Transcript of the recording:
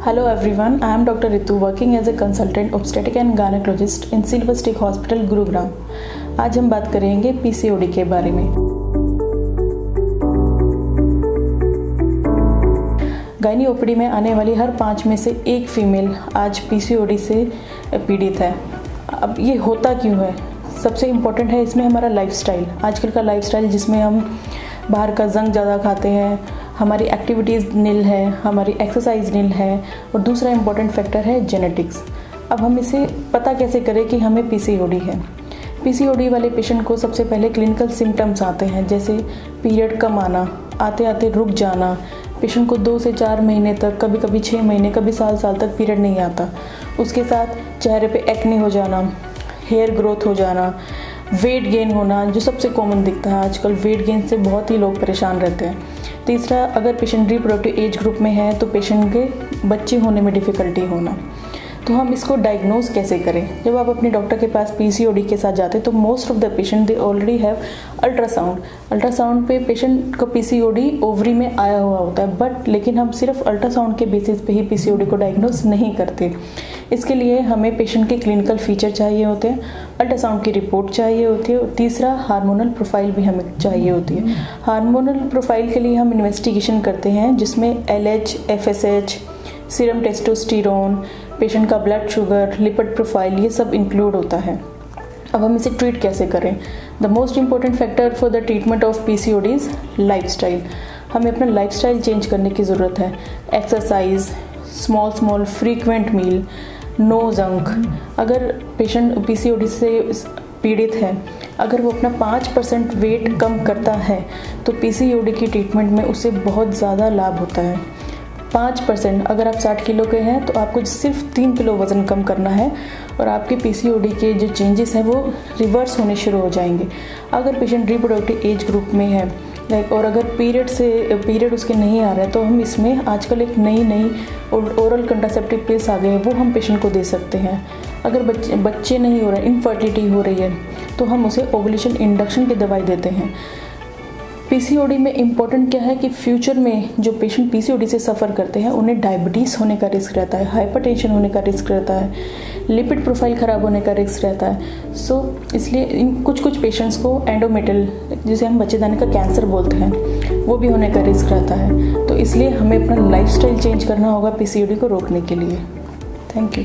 Hello everyone, I am Dr. Ritu working as a consultant obstetric and gynecologist in Silver Stick Hospital, Gurugram. आज हम बात करेंगे PCOD के बारे में। गायनी ओपीडी में आने वाली हर 5 में से एक फीमेल आज पीसीओडी से पीड़ित है। अब ये होता क्यों है? सबसे इम्पोर्टेंट है इसमें हमारा लाइफस्टाइल, आजकल का लाइफस्टाइल जिसमें हम बाहर का जंक ज़्यादा खाते हैं, हमारी एक्टिविटीज़ नील है, हमारी एक्सरसाइज नील है, और दूसरा इम्पॉर्टेंट फैक्टर है जेनेटिक्स। अब हम इसे पता कैसे करें कि हमें पीसीओडी है। पीसीओडी वाले पेशेंट को सबसे पहले क्लिनिकल सिम्टम्स आते हैं, जैसे पीरियड कम आना, आते आते रुक जाना, पेशेंट को 2 से 4 महीने तक, कभी कभी 6 महीने, कभी साल तक पीरियड नहीं आता। उसके साथ चेहरे पे एक्ने हो जाना, हेयर ग्रोथ हो जाना, वेट गेन होना, जो सबसे कॉमन दिखता है आजकल। वेट गेन से बहुत ही लोग परेशान रहते हैं। तीसरा, अगर पेशेंट रिप्रोडक्टिव एज ग्रुप में है तो पेशेंट के बच्चे होने में डिफ़िकल्टी होना। तो हम इसको डायग्नोज कैसे करें? जब आप अपने डॉक्टर के पास पीसीओडी के साथ जाते हैं तो most of the patient they already have ultrasound पे पेशेंट का पीसीओडी ओवरी में आया हुआ होता है, लेकिन हम सिर्फ अल्ट्रासाउंड के बेसिस पे ही पीसीओडी को डायग्नोज नहीं करते। इसके लिए हमें पेशेंट के क्लिनिकल फीचर चाहिए होते हैं, अल्ट्रासाउंड की रिपोर्ट चाहिए होती है, और तीसरा हार्मोनल प्रोफाइल भी हमें चाहिए होती है। हार्मोनल प्रोफाइल के लिए हम इन्वेस्टिगेशन करते हैं जिसमें LH, FSH, serum testosterone, patient का ब्लड शुगर, लिपिड प्रोफाइल, ये सब इंक्लूड होता है। अब हम इसे ट्रीट कैसे करें? The most important factor for the treatment of PCOD is lifestyle. हमें अपना लाइफस्टाइल चेंज करने की ज़रूरत है। एक्सरसाइज, स्मॉल फ्रीक्वेंट मील, नो जंक। अगर पेशेंट पीसीओडी से पीड़ित है, अगर वो अपना 5% वेट कम करता है तो पीसीओडी की ट्रीटमेंट में उसे बहुत ज़्यादा लाभ होता है। 5%, अगर आप 60 किलो के हैं तो आपको सिर्फ 3 किलो वज़न कम करना है और आपके पीसीओडी के जो चेंजेस हैं वो रिवर्स होने शुरू हो जाएंगे। अगर पेशेंट रिप्रोडक्टिव एज ग्रुप में है और अगर पीरियड उसके नहीं आ रहा है तो हम इसमें आजकल एक नई ओरल कंट्रासेप्टिव पिल्स आ गए हैं, वो हम पेशेंट को दे सकते हैं। अगर बच्चे नहीं हो रहे, इनफर्टिलिटी हो रही है, तो हम उसे ओवुलेशन इंडक्शन की दवाई देते हैं। पीसीओडी में इम्पॉर्टेंट क्या है कि फ्यूचर में जो पेशेंट पीसीओडी से सफ़र करते हैं उन्हें डायबिटीज़ होने का रिस्क रहता है, हाइपरटेंशन होने का रिस्क रहता है, लिपिड प्रोफाइल ख़राब होने का रिस्क रहता है। इसलिए इन कुछ पेशेंट्स को एंडोमेट्रियल, जिसे हम बच्चेदानी का कैंसर बोलते हैं, वो भी होने का रिस्क रहता है। तो इसलिए हमें अपना लाइफस्टाइल चेंज करना होगा पीसीओडी को रोकने के लिए। Thank you.